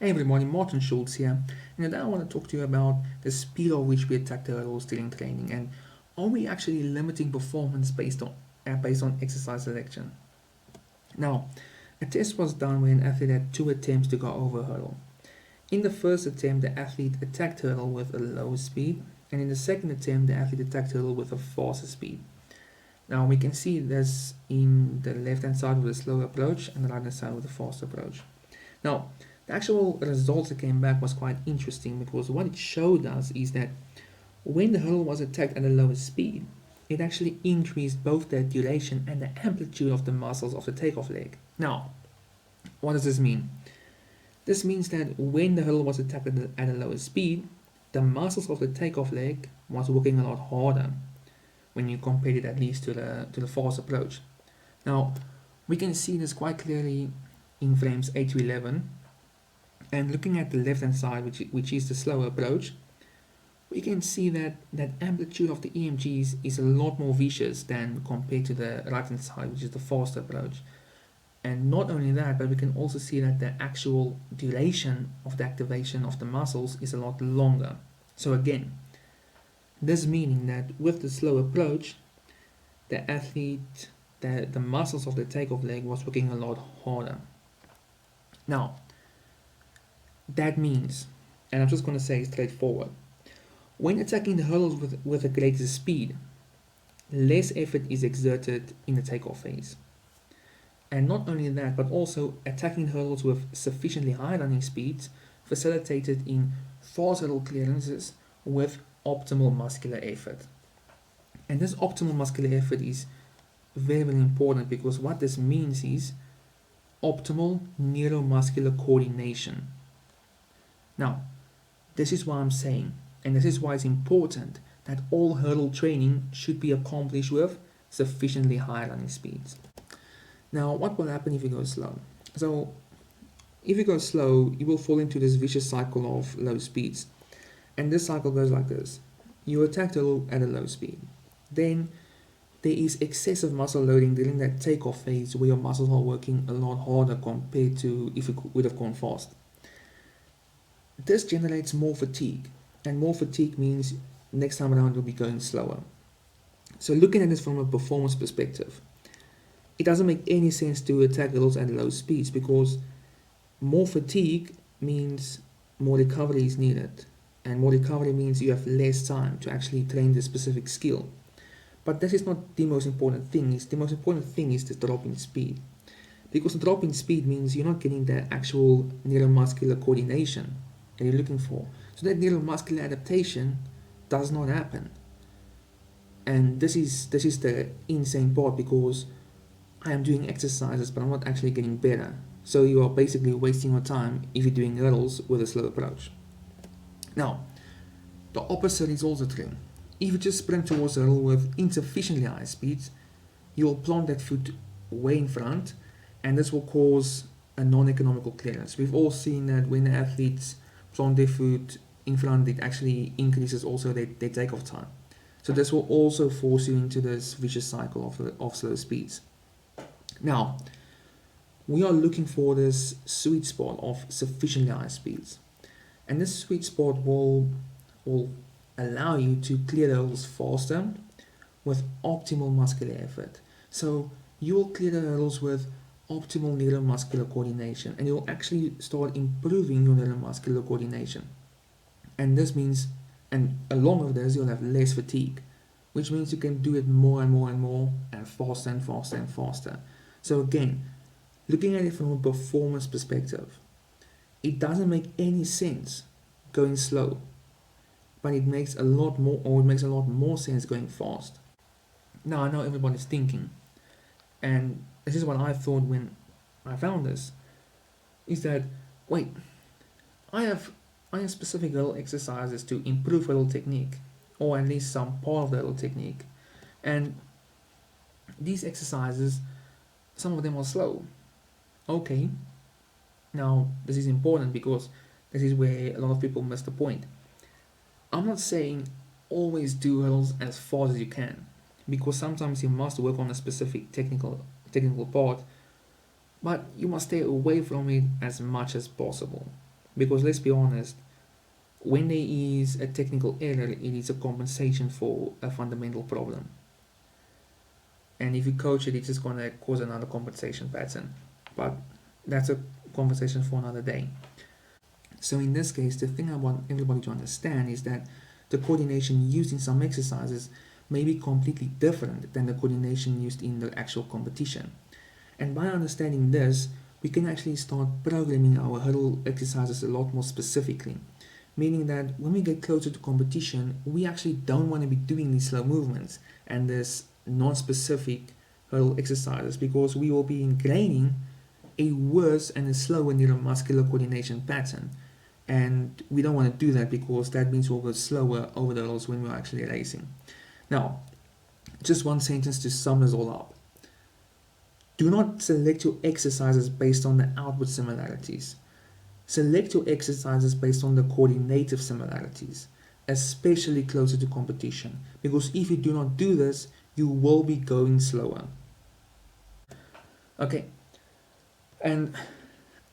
Hey everybody, Martin Schultz here, and today I want to talk to you about the speed of which we attack the hurdles during training, and are we actually limiting performance based on exercise selection? Now, a test was done where an athlete had two attempts to go over a hurdle. In the first attempt, the athlete attacked hurdle with a low speed, and in the second attempt, the athlete attacked hurdle with a faster speed. Now we can see this in the left-hand side with a slow approach and the right-hand side with a fast approach. Now, the actual results that came back was quite interesting because what it showed us is that when the hurdle was attacked at a lower speed, it actually increased both the duration and the amplitude of the muscles of the takeoff leg. Now, what does this mean? This means that when the hurdle was attacked at a lower speed, the muscles of the takeoff leg was working a lot harder when you compare it at least to the fast approach. Now, we can see this quite clearly in frames 8 to 11, and looking at the left hand side, which is the slower approach, we can see that amplitude of the EMGs is a lot more vicious than compared to the right hand side, which is the fast approach. And not only that, but we can also see that the actual duration of the activation of the muscles is a lot longer. So again, this meaning that with the slow approach, the athlete, the muscles of the takeoff leg was working a lot harder. Now, that means, and I'm just going to say straightforward, when attacking the hurdles with a greater speed, less effort is exerted in the takeoff phase. And not only that, but also attacking hurdles with sufficiently high running speeds facilitated in fast hurdle clearances with optimal muscular effort. And this optimal muscular effort is very, very important because what this means is optimal neuromuscular coordination. Now, this is what I'm saying, and this is why it's important that all hurdle training should be accomplished with sufficiently high running speeds. Now, what will happen if you go slow? So, if you go slow, you will fall into this vicious cycle of low speeds. And this cycle goes like this. You attack the hurdle at a low speed. Then there is excessive muscle loading during that takeoff phase where your muscles are working a lot harder compared to if you would have gone fast. This generates more fatigue, and more fatigue means next time around you'll be going slower. So looking at this from a performance perspective, it doesn't make any sense to attack hurdles at low speeds because more fatigue means more recovery is needed, and more recovery means you have less time to actually train the specific skill. But that is not the most important thing. The most important thing is the drop in speed, because the drop in speed means you're not getting the actual neuromuscular coordination that you're looking for. So that neuromuscular adaptation does not happen. And this is the insane part because I am doing exercises but I'm not actually getting better. So you are basically wasting your time if you're doing hurdles with a slow approach. Now, the opposite is also true. If you just sprint towards a hurdle with insufficiently high speeds, you will plant that foot way in front, and this will cause a non-economical clearance. We've all seen that when the athletes plant their foot in front, it actually increases also their takeoff time. So this will also force you into this vicious cycle of slow speeds. Now, we are looking for this sweet spot of sufficiently high speeds. And this sweet spot will allow you to clear the hurdles faster with optimal muscular effort. So you will clear the hurdles with optimal neuromuscular coordination, and you'll actually start improving your neuromuscular coordination. And this means, and along with this, you'll have less fatigue, which means you can do it more and more and more, and faster and faster and faster. So again, looking at it from a performance perspective, it doesn't make any sense going slow, but it makes a lot more sense going fast. Now I know everybody's thinking, and this is what I thought when I found this, is that wait, I have specific hurdle exercises to improve hurdle technique, or at least some part of the hurdle technique, and these exercises, some of them are slow. Okay, now this is important because this is where a lot of people miss the point. I'm not saying always do hurdles as fast as you can, because sometimes you must work on a specific technical part, but you must stay away from it as much as possible, Because let's be honest, when there is a technical error, it is a compensation for a fundamental problem. And if you coach it, it's just going to cause another compensation pattern. But that's a conversation for another day. So in this case, the thing I want everybody to understand is that the coordination used in some exercises may be completely different than the coordination used in the actual competition. And by understanding this, we can actually start programming our hurdle exercises a lot more specifically. Meaning that when we get closer to competition, we actually don't want to be doing these slow movements and this non-specific hurdle exercises, because we will be ingraining a worse and a slower neuromuscular coordination pattern. And we don't want to do that, because that means we'll go slower over the hurdles when we're actually racing. Now, just one sentence to sum this all up. Do not select your exercises based on the output similarities. Select your exercises based on the coordinative similarities, especially closer to competition, because if you do not do this, you will be going slower. Okay, and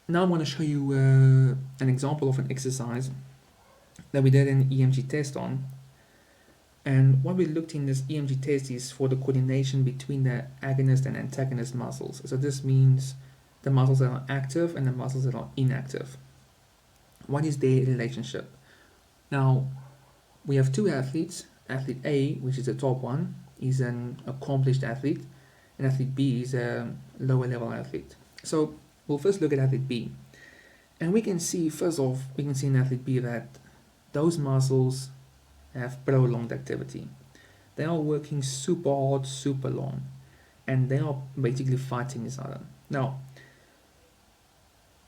now I'm going to show you an example of an exercise that we did an EMG test on. And what we looked in this EMG test is for the coordination between the agonist and antagonist muscles. So this means the muscles that are active and the muscles that are inactive. What is their relationship? Now, we have two athletes. Athlete A, which is the top one, is an accomplished athlete, and athlete B is a lower level athlete. So we'll first look at athlete B. And we can see, first off, we can see in athlete B that those muscles have prolonged activity. They are working super hard, super long, and they are basically fighting each other. Now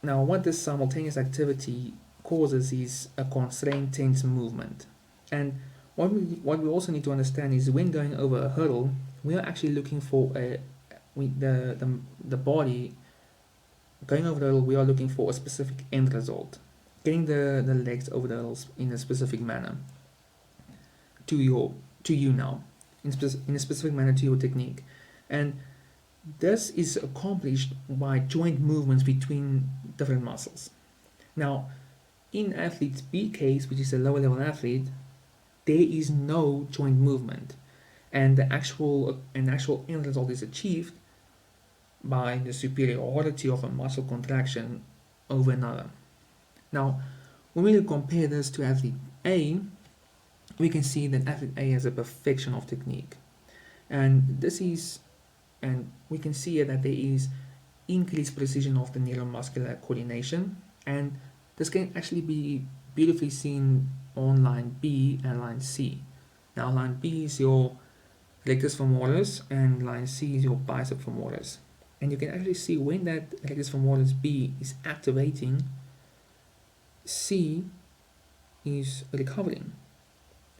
what this simultaneous activity causes is a constrained tense movement. And what we also need to understand is when going over a hurdle, we are actually looking for the body going over the hurdle. We are looking for a specific end result, getting the legs over the hurdles in a specific manner to you now, in a specific manner to your technique. And this is accomplished by joint movements between different muscles. Now, in athlete B case, which is a lower level athlete, there is no joint movement, and the actual end result is achieved by the superiority of a muscle contraction over another. Now, when we compare this to athlete A, we can see that athlete A has a perfection of technique, and we can see that there is increased precision of the neuromuscular coordination, and this can actually be beautifully seen on line B and line C. Now, line B is your rectus femoris and line C is your bicep femoris, and you can actually see when that rectus femoris B is activating, C is recovering.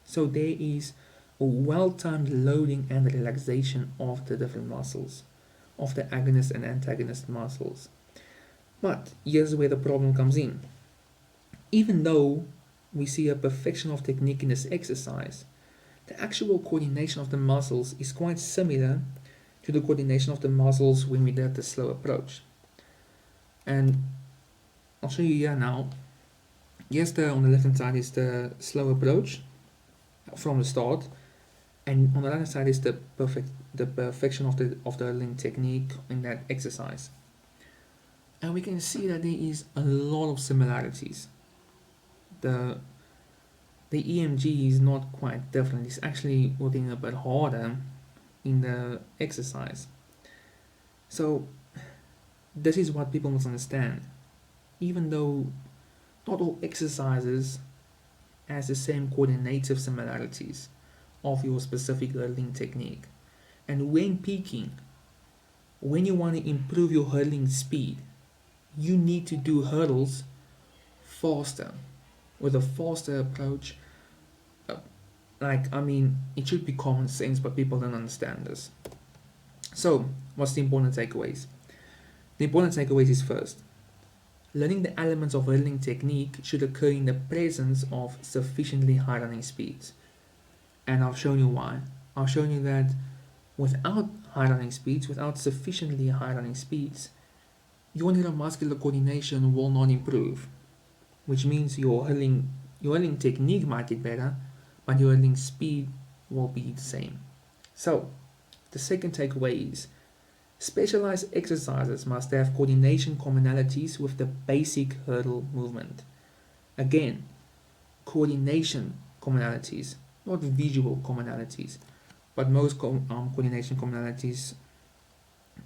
So there is a well-timed loading and relaxation of the different muscles, of the agonist and antagonist muscles. But here's where the problem comes in. Even though we see a perfection of technique in this exercise, the actual coordination of the muscles is quite similar to the coordination of the muscles when we did the slow approach. And I'll show you here now. Yes, on the left hand side is the slow approach from the start, and on the right hand side is the perfection of the hurdling technique in that exercise. And we can see that there is a lot of similarities. The EMG is not quite different. It's actually working a bit harder in the exercise. So this is what people must understand. Even though not all exercises has the same coordinative similarities of your specific hurdling technique. And when peaking, when you want to improve your hurdling speed, you need to do hurdles faster, with a faster approach. It should be common sense, but people don't understand this. So, what's the important takeaways? The important takeaways is first, learning the elements of hurdling technique should occur in the presence of sufficiently high running speeds. And I've shown you why. I've shown you that without high running speeds, without sufficiently high running speeds, your neuromuscular coordination will not improve. which means your hurling technique might get better, but your hurling speed will be the same. So the second takeaway is specialized exercises must have coordination commonalities with the basic hurdle movement. Again, coordination commonalities, not visual commonalities, but most coordination commonalities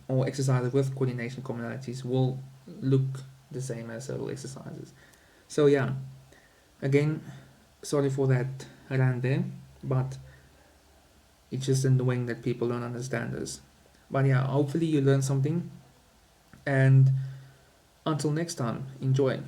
or exercises with coordination commonalities will look the same as hurdle exercises. So yeah, again, sorry for that rant there, but it's just annoying that people don't understand this. But yeah, hopefully you learned something, and until next time, enjoy.